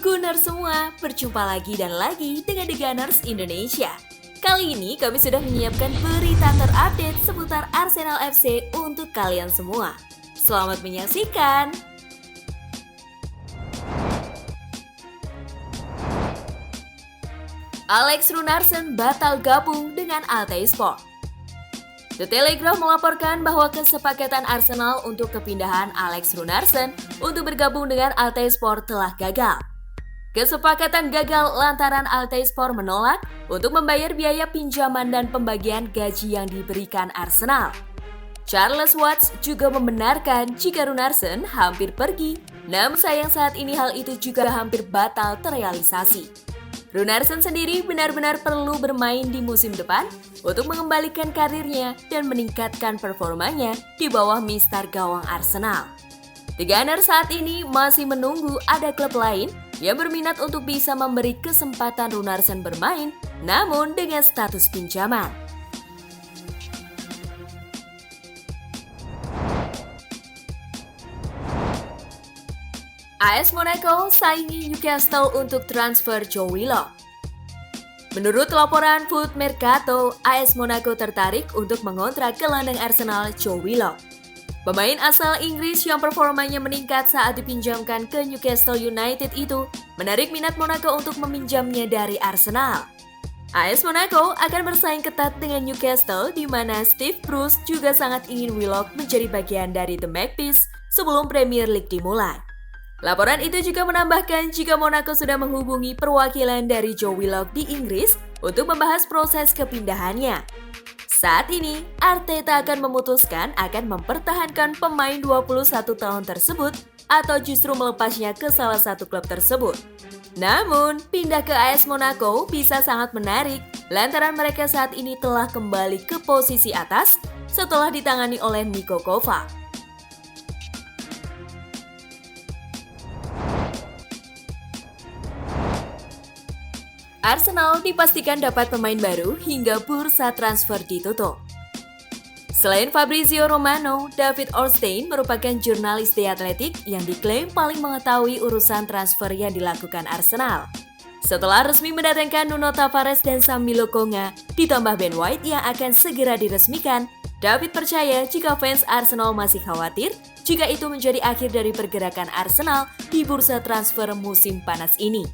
Gunners semua, berjumpa lagi dan lagi dengan The Gunners Indonesia. Kali ini kami sudah menyiapkan berita terupdate seputar Arsenal FC untuk kalian semua. Selamat menyaksikan! Alex Runarsson batal gabung dengan Altayspor. The Telegraph melaporkan bahwa kesepakatan Arsenal untuk kepindahan Alex Runarsson untuk bergabung dengan Altayspor telah gagal. Kesepakatan gagal lantaran Altayspor menolak untuk membayar biaya pinjaman dan pembagian gaji yang diberikan Arsenal. Charles Watts juga membenarkan jika Runarsson hampir pergi, namun sayang saat ini hal itu juga hampir batal terrealisasi. Runarsson sendiri benar-benar perlu bermain di musim depan untuk mengembalikan karirnya dan meningkatkan performanya di bawah mistar gawang Arsenal. The Gunners saat ini masih menunggu ada klub lain yang berminat untuk bisa memberi kesempatan Runarsson bermain, namun dengan status pinjaman. AS Monaco saingi Newcastle untuk transfer Joe Willock. Menurut laporan Foot Mercato, AS Monaco tertarik untuk mengontrak gelandang Arsenal Joe Willock. Pemain asal Inggris yang performanya meningkat saat dipinjamkan ke Newcastle United itu menarik minat Monaco untuk meminjamnya dari Arsenal. AS Monaco akan bersaing ketat dengan Newcastle di mana Steve Bruce juga sangat ingin Willock menjadi bagian dari The Magpies sebelum Premier League dimulai. Laporan itu juga menambahkan jika Monaco sudah menghubungi perwakilan dari Joe Willock di Inggris untuk membahas proses kepindahannya. Saat ini, Arteta akan memutuskan akan mempertahankan pemain 21 tahun tersebut atau justru melepasnya ke salah satu klub tersebut. Namun, pindah ke AS Monaco bisa sangat menarik lantaran mereka saat ini telah kembali ke posisi atas setelah ditangani oleh Niko Kovac. Arsenal dipastikan dapat pemain baru hingga bursa transfer ditutup. Selain Fabrizio Romano, David Ornstein merupakan jurnalis The Athletic yang diklaim paling mengetahui urusan transfer yang dilakukan Arsenal. Setelah resmi mendatangkan Nuno Tavares dan Sami Lokonga, ditambah Ben White yang akan segera diresmikan, David percaya jika fans Arsenal masih khawatir jika itu menjadi akhir dari pergerakan Arsenal di bursa transfer musim panas ini.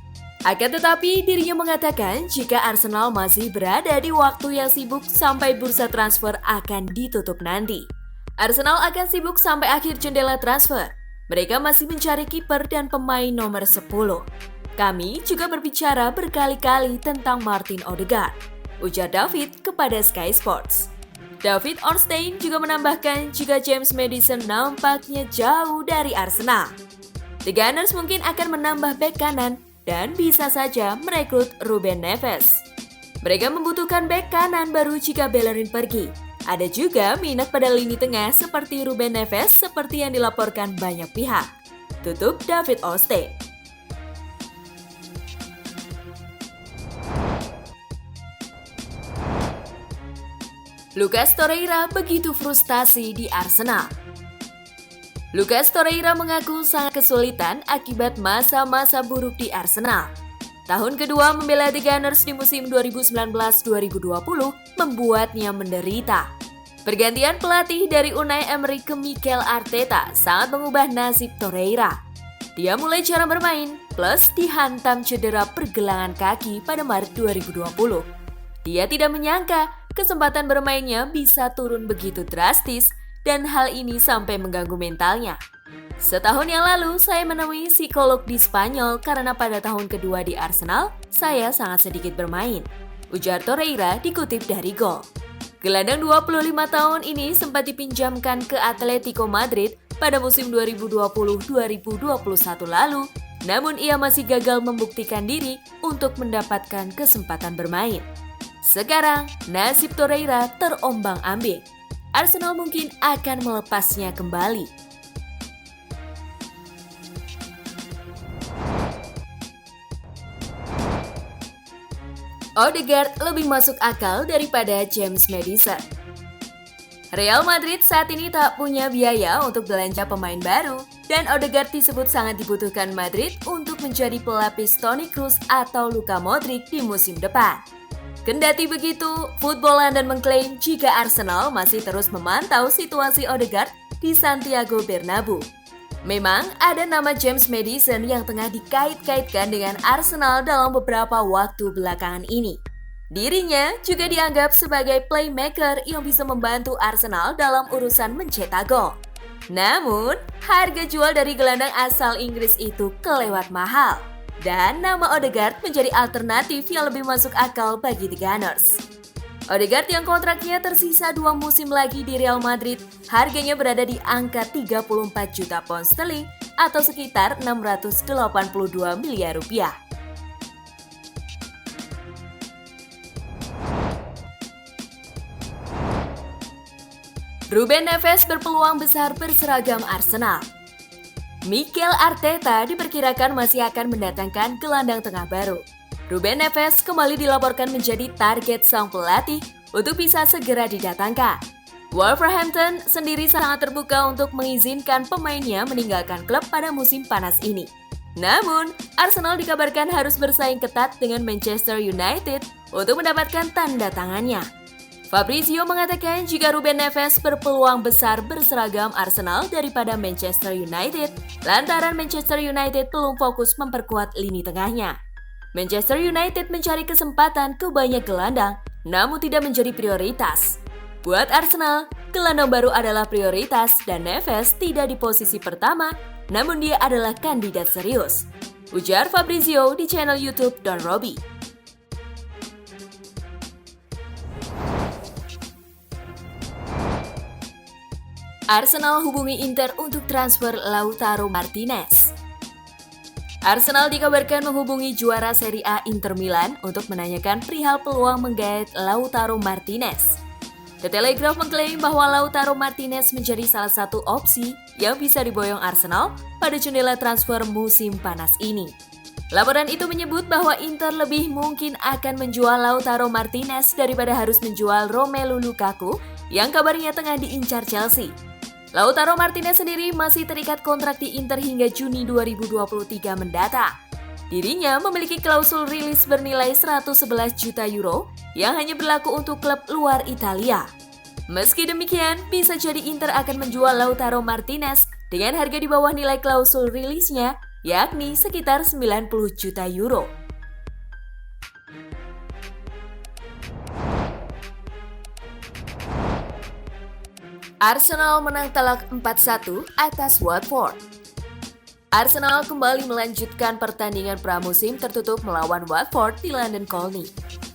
Akan tetapi, dirinya mengatakan jika Arsenal masih berada di waktu yang sibuk sampai bursa transfer akan ditutup nanti. Arsenal akan sibuk sampai akhir jendela transfer. Mereka masih mencari kiper dan pemain nomor 10. Kami juga berbicara berkali-kali tentang Martin Odegaard, ujar David kepada Sky Sports. David Ornstein juga menambahkan jika James Maddison nampaknya jauh dari Arsenal. The Gunners mungkin akan menambah bek kanan dan bisa saja merekrut Ruben Neves. Mereka membutuhkan bek kanan baru jika Bellerin pergi. Ada juga minat pada lini tengah seperti Ruben Neves seperti yang dilaporkan banyak pihak. Tutup David Ornstein. Lucas Torreira begitu frustasi di Arsenal. Lucas Torreira mengaku sangat kesulitan akibat masa-masa buruk di Arsenal. Tahun kedua membela The Gunners di musim 2019-2020 membuatnya menderita. Pergantian pelatih dari Unai Emery ke Mikel Arteta sangat mengubah nasib Torreira. Dia mulai jarang bermain, plus dihantam cedera pergelangan kaki pada Maret 2020. Dia tidak menyangka kesempatan bermainnya bisa turun begitu drastis, dan hal ini sampai mengganggu mentalnya. Setahun yang lalu, saya menemui psikolog di Spanyol karena pada tahun kedua di Arsenal, saya sangat sedikit bermain, ujar Torreira dikutip dari Goal. Gelandang 25 tahun ini sempat dipinjamkan ke Atletico Madrid pada musim 2020-2021 lalu, namun ia masih gagal membuktikan diri untuk mendapatkan kesempatan bermain. Sekarang, nasib Torreira terombang-ambing. Arsenal mungkin akan melepasnya kembali. Odegaard lebih masuk akal daripada James Maddison. Real Madrid saat ini tak punya biaya untuk belanja pemain baru. Dan Odegaard disebut sangat dibutuhkan Madrid untuk menjadi pelapis Toni Kroos atau Luka Modric di musim depan. Kendati begitu, Football London mengklaim jika Arsenal masih terus memantau situasi Odegaard di Santiago Bernabeu. Memang ada nama James Maddison yang tengah dikait-kaitkan dengan Arsenal dalam beberapa waktu belakangan ini. Dirinya juga dianggap sebagai playmaker yang bisa membantu Arsenal dalam urusan mencetak gol. Namun, harga jual dari gelandang asal Inggris itu kelewat mahal. Dan nama Odegaard menjadi alternatif yang lebih masuk akal bagi The Gunners. Odegaard yang kontraknya tersisa 2 musim lagi di Real Madrid, harganya berada di angka 34 juta pound sterling atau sekitar 682 miliar rupiah. Ruben Neves berpeluang besar berseragam Arsenal. Mikel Arteta diperkirakan masih akan mendatangkan gelandang tengah baru. Ruben Neves kembali dilaporkan menjadi target sang pelatih untuk bisa segera didatangkan. Wolverhampton sendiri sangat terbuka untuk mengizinkan pemainnya meninggalkan klub pada musim panas ini. Namun, Arsenal dikabarkan harus bersaing ketat dengan Manchester United untuk mendapatkan tanda tangannya. Fabrizio mengatakan jika Ruben Neves berpeluang besar berseragam Arsenal daripada Manchester United, lantaran Manchester United belum fokus memperkuat lini tengahnya. Manchester United mencari kesempatan ke banyak gelandang, namun tidak menjadi prioritas. Buat Arsenal, gelandang baru adalah prioritas dan Neves tidak di posisi pertama, namun dia adalah kandidat serius. Ujar Fabrizio di channel YouTube Don Robbie. Arsenal hubungi Inter untuk transfer Lautaro Martinez. Arsenal dikabarkan menghubungi juara Serie A Inter Milan untuk menanyakan perihal peluang menggait Lautaro Martinez. The Telegraph mengklaim bahwa Lautaro Martinez menjadi salah satu opsi yang bisa diboyong Arsenal pada jendela transfer musim panas ini. Laporan itu menyebut bahwa Inter lebih mungkin akan menjual Lautaro Martinez daripada harus menjual Romelu Lukaku yang kabarnya tengah diincar Chelsea. Lautaro Martinez sendiri masih terikat kontrak di Inter hingga Juni 2023 mendatang. Dirinya memiliki klausul rilis bernilai 111 juta euro yang hanya berlaku untuk klub luar Italia. Meski demikian, bisa jadi Inter akan menjual Lautaro Martinez dengan harga di bawah nilai klausul rilisnya, yakni sekitar 90 juta euro. Arsenal menang telak 4-1 atas Watford. Arsenal kembali melanjutkan pertandingan pramusim tertutup melawan Watford di London Colney.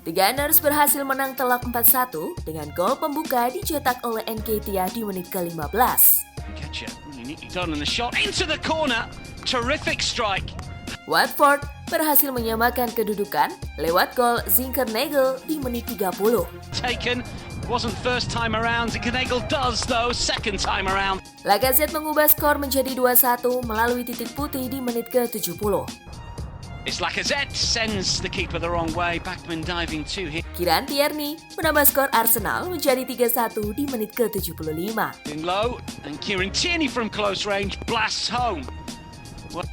The Gunners berhasil menang telak 4-1 dengan gol pembuka dicetak oleh Nketiah di menit ke-15. Watford berhasil menyamakan kedudukan lewat gol Zinkernagel di menit 30. Wasn't first time around, Zinkernagel does though, second time around. Lacazette mengubah skor menjadi 2-1 melalui titik putih di menit ke-70. It's Lacazette sends the keeper the wrong way, Bachmann diving to him. Kieran Tierney menambah skor Arsenal menjadi 3-1 di menit ke-75. In low, and Kieran Tierney from close range blasts home.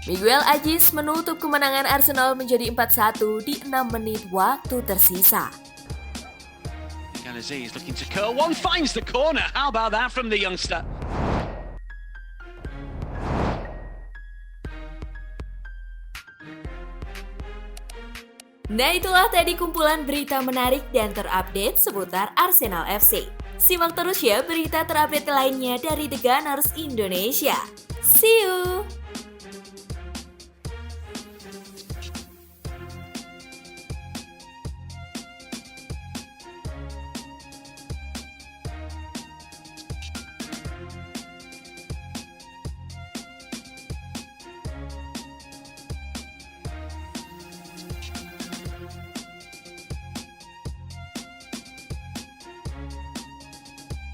Miguel Ajiz menutup kemenangan Arsenal menjadi 4-1 di 6 menit waktu tersisa. Galazi is looking to curl one, finds the corner. How about that from the youngster? Nah, itulah tadi kumpulan berita menarik dan terupdate seputar Arsenal FC. Simak terus ya berita terupdate lainnya dari The Gunners Indonesia. See you!